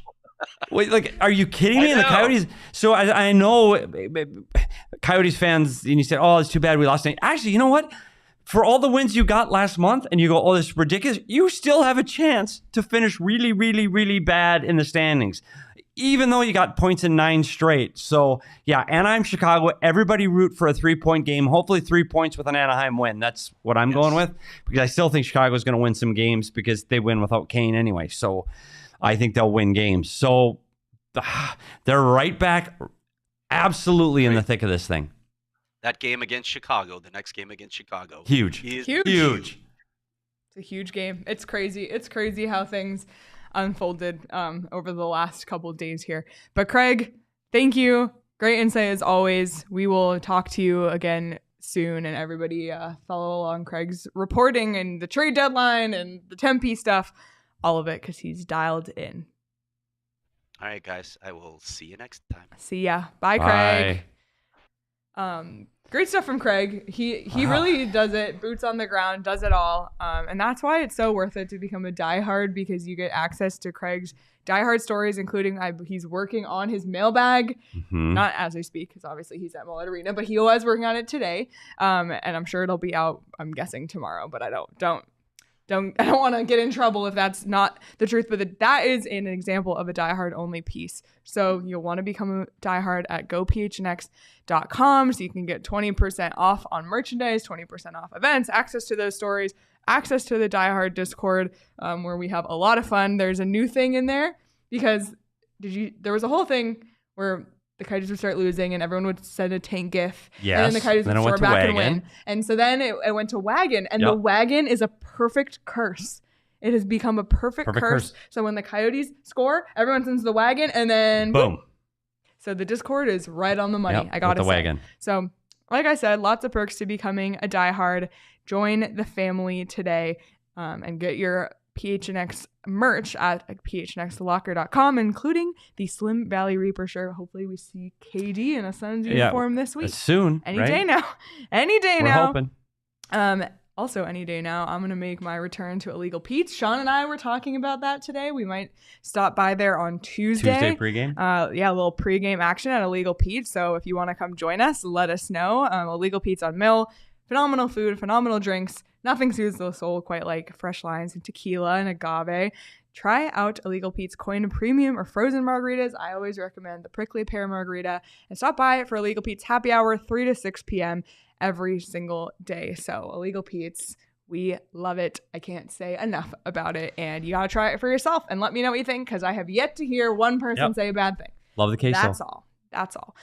Wait, like, are you kidding me? I And the know. Coyotes. So I know Coyotes fans, and you say, "Oh, it's too bad we lost." Actually, you know what? For all the wins you got last month, and you go, "Oh, this is ridiculous," you still have a chance to finish really, really, really bad in the standings, even though you got points in 9 straight. So yeah, Anaheim, Chicago, everybody root for a 3-point game. Hopefully 3 points with an Anaheim win. That's what I'm going with, because I still think Chicago is going to win some games because they win without Kane anyway. So I think they'll win games. So they're right back absolutely in the thick of this thing. That game against Chicago, the next game against Chicago. Huge. Is Huge. It's a huge game. It's crazy. It's crazy how things unfolded over the last couple of days here. But Craig, thank you. Great insight as always. We will talk to you again soon, and everybody follow along Craig's reporting and the trade deadline and the Tempe stuff, all of it, because he's dialed in. All right, guys. I will see you next time. See ya. Bye, Craig. Great stuff from Craig. He really does it. Boots on the ground, does it all. And that's why it's so worth it to become a diehard, because you get access to Craig's diehard stories, including he's working on his mailbag, not as I speak, because obviously he's at Mullet Arena, but he was working on it today. And I'm sure it'll be out, I'm guessing tomorrow, but I don't want to get in trouble if that's not the truth, but that is an example of a diehard only piece. So you'll want to become a diehard at gophnx.com so you can get 20% off on merchandise, 20% off events, access to those stories, access to the diehard Discord, where we have a lot of fun. There's a new thing in there because there was a whole thing where the Coyotes would start losing and everyone would send a tank gif. Yes. And then the Coyotes would soar back and Wagon. win. And so then it went to Wagon, and the Wagon is a perfect curse. It has become a perfect curse. So when the Coyotes score, everyone sends the Wagon, and then Boom. So the Discord is right on the money. Yep, I got to with the say. Wagon. So like I said, lots of perks to becoming a diehard. Join the family today and get your PHNX merch at phnxlocker.com, including the Slim Valley Reaper shirt. Hopefully we see KD in a Suns uniform this week. Soon. Any right? day now. Any day We're now. hoping. Also, any day now, I'm going to make my return to Illegal Pete's. Sean and I were talking about that today. We might stop by there on Tuesday. Tuesday pregame? Yeah, a little pregame action at Illegal Pete's. So if you want to come join us, let us know. Illegal Pete's on Mill. Phenomenal food, phenomenal drinks. Nothing soothes the soul quite like fresh limes and tequila and agave. Try out Illegal Pete's Coin Premium or frozen margaritas. I always recommend the Prickly Pear Margarita. And stop by for Illegal Pete's happy hour, 3 to 6 p.m. every single day. So Illegal Pete's, we love it. I can't say enough about it. And you got to try it for yourself and let me know what you think, because I have yet to hear one person say a bad thing. Love the queso. That's all.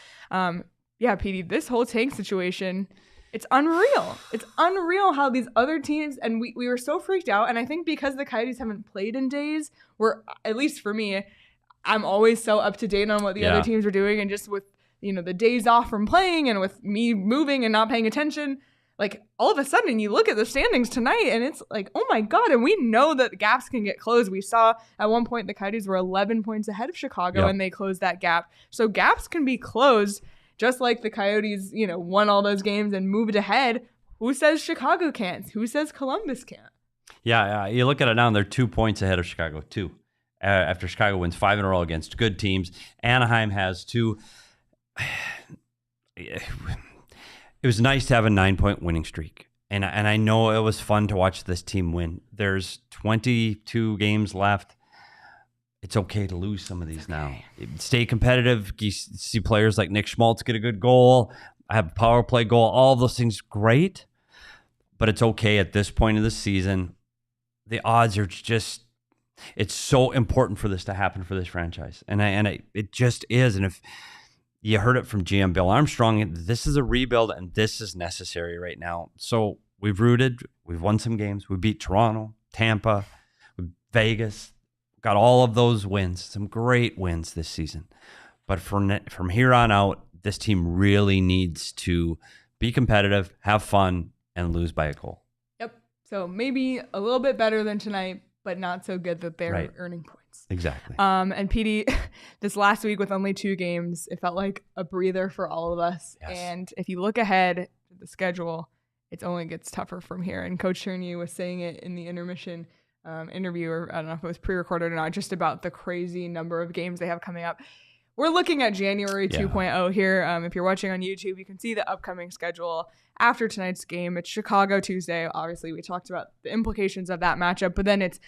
Yeah, Petey, this whole tank situation, It's unreal. It's unreal how these other teams, and we were so freaked out. And I think because the Coyotes haven't played in days, at least for me, I'm always so up to date on what the other teams are doing. And just with, the days off from playing and with me moving and not paying attention, like all of a sudden you look at the standings tonight and it's like, oh my God. And we know that gaps can get closed. We saw at one point the Coyotes were 11 points ahead of Chicago and they closed that gap. So gaps can be closed. Just like the Coyotes, won all those games and moved ahead. Who says Chicago can't? Who says Columbus can't? Yeah. You look at it now, and they're 2 points ahead of Chicago, 2. After Chicago wins 5 in a row against good teams. Anaheim has 2. It was nice to have a 9-point winning streak. And I know it was fun to watch this team win. There's 22 games left. It's okay to lose some of these now. Stay competitive. You see players like Nick Schmaltz get a good goal, have a power play goal, all of those things, great. But it's okay at this point of the season. The odds are just, it's so important for this to happen for this franchise. And it just is. And if you heard it from GM Bill Armstrong, this is a rebuild and this is necessary right now. So we've rooted, we've won some games. We beat Toronto, Tampa, Vegas. Got all of those wins, some great wins this season. But from here on out, this team really needs to be competitive, have fun, and lose by a goal. Yep. So maybe a little bit better than tonight, but not so good that they're earning points. Exactly. And PD, this last week with only 2 games, it felt like a breather for all of us. Yes. And if you look ahead to the schedule, it only gets tougher from here. And Coach Tournier was saying it in the intermission interview, or I don't know if it was pre-recorded or not, just about the crazy number of games they have coming up. We're looking at January 2.0 here. If you're watching on YouTube, you can see the upcoming schedule after tonight's game. It's Chicago Tuesday. Obviously, we talked about the implications of that matchup, but then it's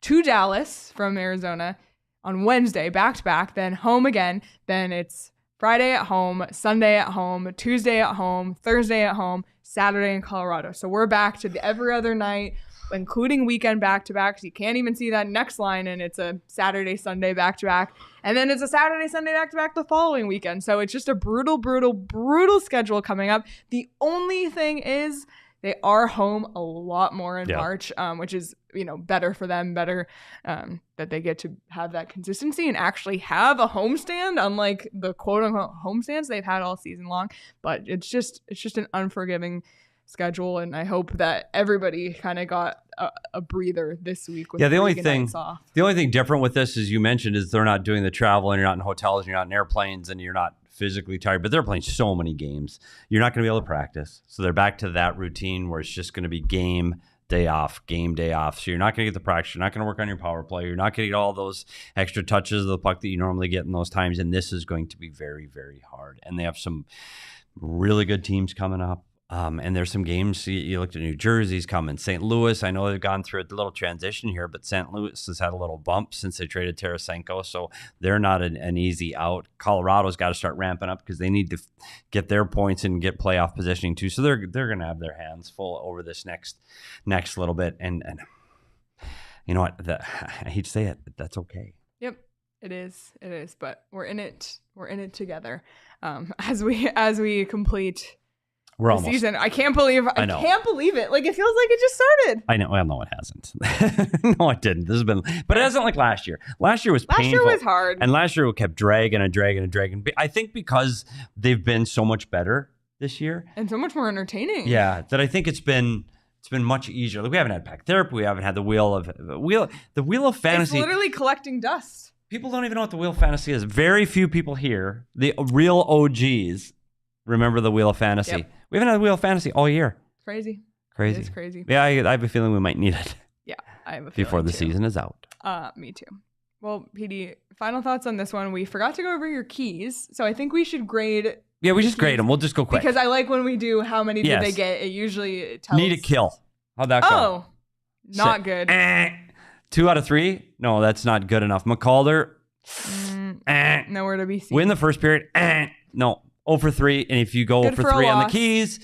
to Dallas from Arizona on Wednesday, back-to-back, then home again. Then it's Friday at home, Sunday at home, Tuesday at home, Thursday at home, Saturday in Colorado. So we're back to the every other night, including weekend back-to-back. So you can't even see that next line, and it's a Saturday, Sunday back-to-back. And then it's a Saturday, Sunday back-to-back the following weekend. So it's just a brutal, brutal, brutal schedule coming up. The only thing is they are home a lot more in March, which is, better for them, better that they get to have that consistency and actually have a homestand, unlike the quote-unquote homestands they've had all season long. But it's just an unforgiving schedule, and I hope that everybody kind of got a breather this week with the only thing off. The only thing different with this, as you mentioned, is they're not doing the travel, and you're not in hotels, and you're not in airplanes, and you're not physically tired, but they're playing so many games. You're not going to be able to practice. So they're back to that routine where it's just going to be game day off. So you're not going to get the practice. You're not going to work on your power play. You're not going to get all those extra touches of the puck that you normally get in those times. And this is going to be very, very hard. And they have some really good teams coming up. And there's some games, you looked at New Jersey's coming, St. Louis. I know they've gone through a little transition here, but St. Louis has had a little bump since they traded Tarasenko, so they're not an easy out. Colorado's got to start ramping up because they need to get their points and get playoff positioning too. So they're going to have their hands full over this next little bit. And you know what? I hate to say it, but that's okay. Yep, it is. But we're in it together as we complete. We're almost season. I can't believe it. Like, it feels like it just started. I know. Well, no, it hasn't. No, it didn't. But it hasn't like last year. Last year was painful. Last year was hard. And last year we kept dragging. I think because they've been so much better this year. And so much more entertaining. Yeah. That I think it's been much easier. Like, we haven't had pack therapy. We haven't had the wheel of fantasy. It's literally collecting dust. People don't even know what the wheel of fantasy is. Very few people here, the real OGs, remember the wheel of fantasy. Yep. We haven't had the wheel of fantasy all year. Crazy. It's crazy. Yeah, I have a feeling we might need it. Yeah, I have a feeling before the too. season is out. Me too. Well, PD, final thoughts on this one. We forgot to go over your keys, so I think we should grade. Yeah, we just grade them. We'll just go quick. Because I like when we do how many did they get. It usually tells. Need a kill. How'd that go? Oh, not good. 2 out of 3? No, that's not good enough. McCalder. Nowhere to be seen. Win the first period. No. 0 for 3, and if you go 0 for 3 on the keys,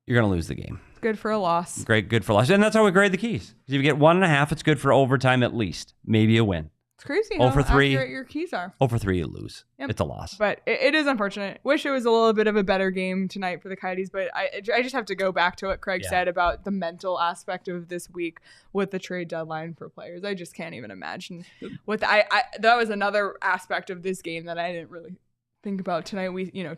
you're going to lose the game. It's good for a loss. Great, good for a loss. And that's how we grade the keys. If you get 1.5, it's good for overtime at least. Maybe a win. It's crazy 0 how for 3. accurate your keys are. 0 for 3, you lose. Yep. It's a loss. But it is unfortunate. Wish it was a little bit of a better game tonight for the Coyotes, but I just have to go back to what Craig said about the mental aspect of this week with the trade deadline for players. I just can't even imagine what that was another aspect of this game that I didn't really think about tonight.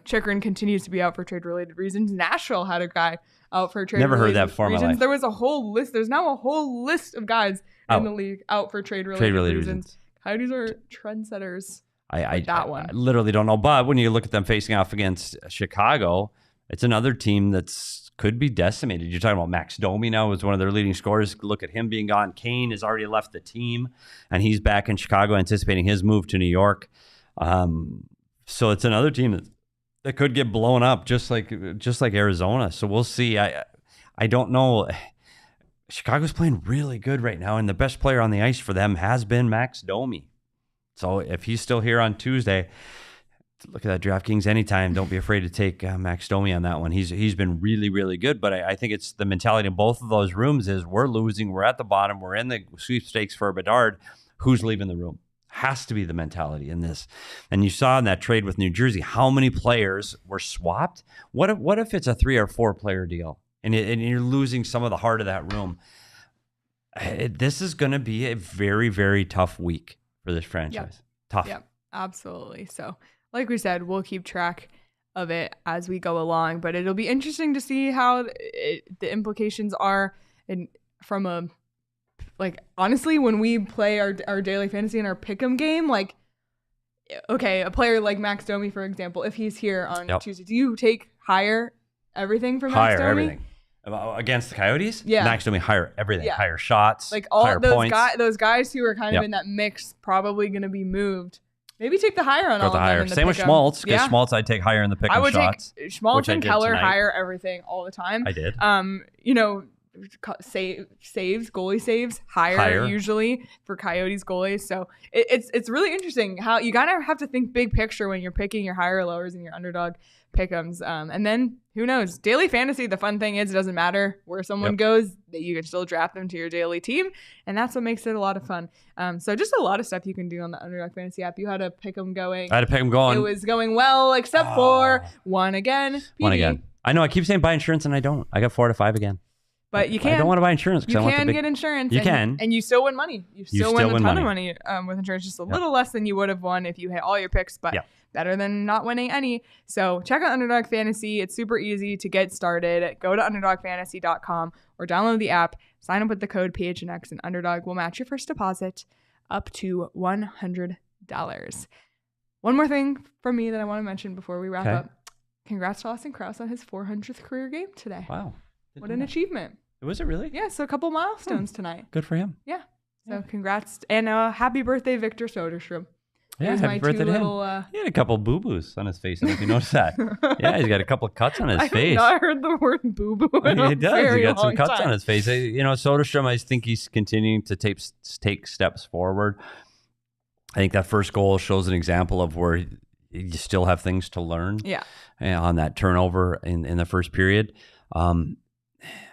Chychrun continues to be out for trade related reasons. Nashville had a guy out for trade. Never heard that before in my life. There was a whole list. There's now a whole list of guys in the league out for trade related reasons. Coyotes are trendsetters. I literally don't know. But when you look at them facing off against Chicago, it's another team that's could be decimated. You're talking about Max Domi now is one of their leading scorers. Look at him being gone. Kane has already left the team, and he's back in Chicago anticipating his move to New York. So it's another team that could get blown up just like Arizona. So we'll see. I don't know. Chicago's playing really good right now, and the best player on the ice for them has been Max Domi. So if he's still here on Tuesday, look at that DraftKings anytime. Don't be afraid to take Max Domi on that one. He's been really, really good, but I think it's the mentality in both of those rooms is we're losing, we're at the bottom, we're in the sweepstakes for Bedard. Who's leaving the room? Has to be the mentality in this. And you saw in that trade with New Jersey how many players were swapped. What if it's a 3 or 4 player deal? And you're losing some of the heart of that room. This is going to be a very, very tough week for this franchise. Yep. Tough. Yep, absolutely. So, like we said, we'll keep track of it as we go along. But it'll be interesting to see how the implications are. And from a, honestly, when we play our daily fantasy and our pick'em game, okay, a player like Max Domi, for example, if he's here on Tuesday, do you take higher everything from Max Domi? Higher everything. Against the Coyotes? Yeah. Max Domi higher everything. Yeah. Higher shots, all higher points. Those guys who are kind of in that mix probably going to be moved. Maybe take the higher on all of them. Same with Schmaltz, because Schmaltz I'd take higher in the pick and shots. I would take Schmaltz and Keller higher everything all the time. I did. Goalie saves higher usually for Coyotes goalies. So it's really interesting how you gotta have to think big picture when you're picking your higher lowers and your underdog pick'ems. And then who knows? Daily fantasy, the fun thing is it doesn't matter where someone goes, that you can still draft them to your daily team, and that's what makes it a lot of fun. So just a lot of stuff you can do on the Underdog Fantasy app. You had a pick'em going. I had a pick'em going. It was going well, except for one again. PD. One again. I know. I keep saying buy insurance, and I don't. I got 4 out of 5 again. But you can. I don't want to buy insurance. You can get insurance. You can. And you still win money. You still win a ton of money with insurance. Just a little less than you would have won if you hit all your picks, but better than not winning any. So check out Underdog Fantasy. It's super easy to get started. Go to UnderdogFantasy.com or download the app. Sign up with the code PHNX, and Underdog will match your first deposit up to $100. One more thing from me that I want to mention before we wrap up. Congrats to Austin Krause on his 400th career game today. Wow. What an achievement. Was it really? Yeah, so a couple milestones tonight. Good for him. Yeah. So congrats. And happy birthday, Victor Soderstrom. Yeah, happy birthday to him. He had a couple boo-boos on his face. I don't know if you noticed that. Yeah, he's got a couple of cuts on his face. I heard the word boo-boo in He does. He got some cuts time. on his face. Soderstrom, I think he's continuing to take steps forward. I think that first goal shows an example of where you still have things to learn. Yeah. On that turnover in the first period.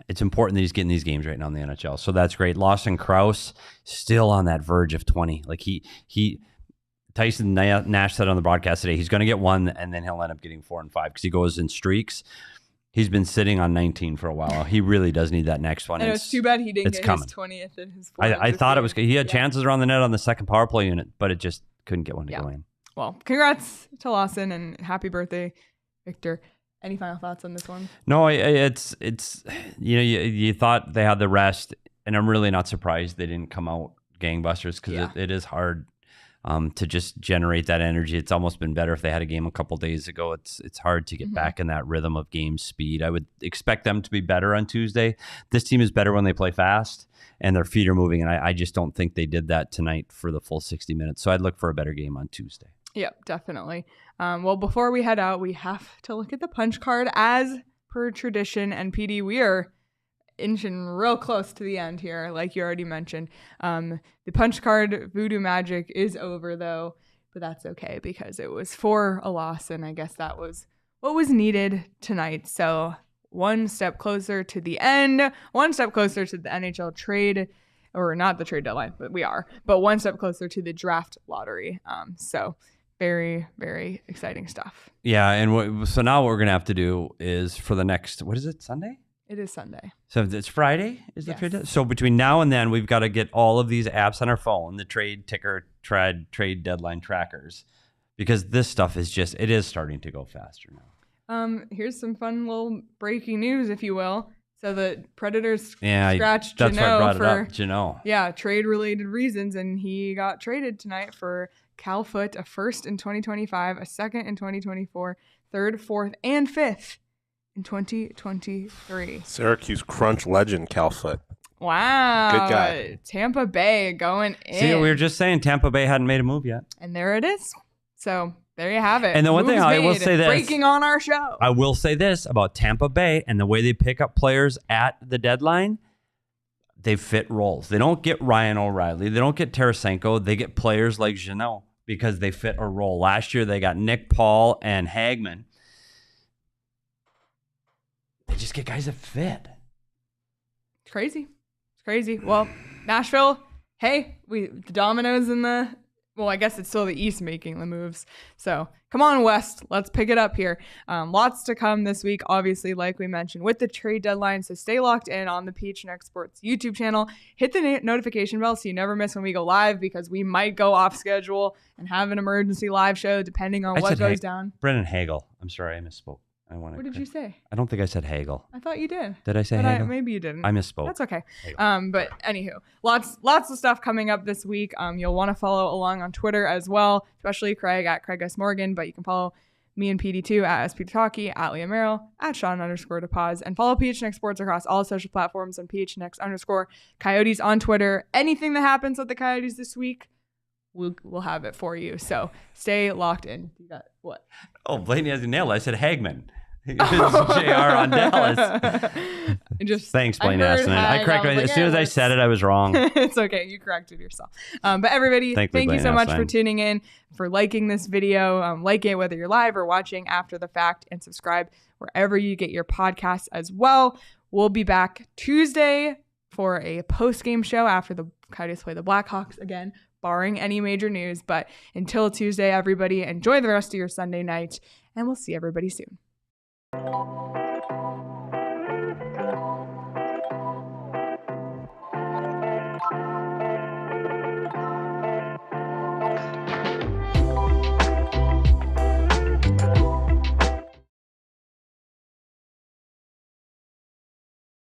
It's important that he's getting these games right now in the NHL. So that's great. Lawson Krause still on that verge of 20. Like Tyson Nash said on the broadcast today, he's going to get one and then he'll end up getting 4 and 5 because he goes in streaks. He's been sitting on 19 for a while. He really does need that next one. And it's too bad he didn't get his 20th and his 400th. I thought it was good. He had chances around the net on the second power play unit, but it just couldn't get one to go in. Well, congrats to Lawson and happy birthday, Victor. Any final thoughts on this one? No, it's you thought they had the rest, and I'm really not surprised they didn't come out gangbusters because it is hard to just generate that energy. It's almost been better if they had a game a couple days ago. It's hard to get back in that rhythm of game speed. I would expect them to be better on Tuesday. This team is better when they play fast and their feet are moving, and I just don't think they did that tonight for the full 60 minutes. So I'd look for a better game on Tuesday. Yep, definitely. Well, before we head out, we have to look at the punch card as per tradition. And PD, we are inching real close to the end here, like you already mentioned. The punch card voodoo magic is over, though, but that's okay because it was for a loss, and I guess that was what was needed tonight. So one step closer to the end, one step closer to the NHL trade or not the trade deadline, but we are, but one step closer to the draft lottery. So very, very exciting stuff. Yeah, and so now what we're gonna have to do is for the next, what is it, Sunday? It is Sunday. So it's Friday is the Yes. trade deadline? So between now and then, we've got to get all of these apps on our phone, the trade ticker, trade deadline trackers, because this stuff is it is starting to go faster now. Here's some fun little breaking news, if you will. So the Predators Yeah, scratched that's why I Jeannot brought it for up, Jeannot. trade-related reasons, and he got traded tonight for Cal Foote, a first in 2025, a second in 2024, third, fourth, and fifth in 2023. Syracuse Crunch legend Cal Foote. Wow. Good guy. Tampa Bay going in. See, we were just saying Tampa Bay hadn't made a move yet. And there it is. So there you have it. And the one thing Moves I will made, say this. breaking on our show. I will say this about Tampa Bay and the way they pick up players at the deadline. They fit roles. They don't get Ryan O'Reilly. They don't get Tarasenko. They get players like Jeannot because they fit a role. Last year, they got Nick Paul and Hagman. They just get guys that fit. It's crazy. It's crazy. Well, Nashville, hey, the Dominoes in the, well, I guess it's still the East making the moves. So come on, West. Let's pick it up here. Lots to come this week, obviously, like we mentioned, with the trade deadline. So stay locked in on the PHNX Sports YouTube channel. Hit the notification bell so you never miss when we go live, because we might go off schedule and have an emergency live show depending on what goes down. Brennan Hagel. I'm sorry, I misspoke. What did you say? I don't think I said Hagel. I thought you did. Did I say But Hagel? maybe you didn't. I misspoke. That's okay. Hagel. But anywho, lots of stuff coming up this week. You'll want to follow along on Twitter as well, especially Craig at Craig S. Morgan, but you can follow me and PD2 at SP Talkie, at Leah Merrill, at Sean_DePaz, and follow PHNX Sports across all social platforms on PHNX_Coyotes on Twitter. Anything that happens with the Coyotes this week, we'll have it for you. So stay locked in. You got what? Oh, Blaney has it nailed. I said Hagman. It's JR on Dallas. Thanks, Blaine Aston. I corrected as soon as I said it, I was wrong. It's okay. You corrected yourself. But everybody, thank you so much for tuning in, for liking this video. Like it whether you're live or watching after the fact, and subscribe wherever you get your podcasts as well. We'll be back Tuesday for a post-game show after the Coyotes play the Blackhawks again, barring any major news. But until Tuesday, everybody, enjoy the rest of your Sunday night, and we'll see everybody soon.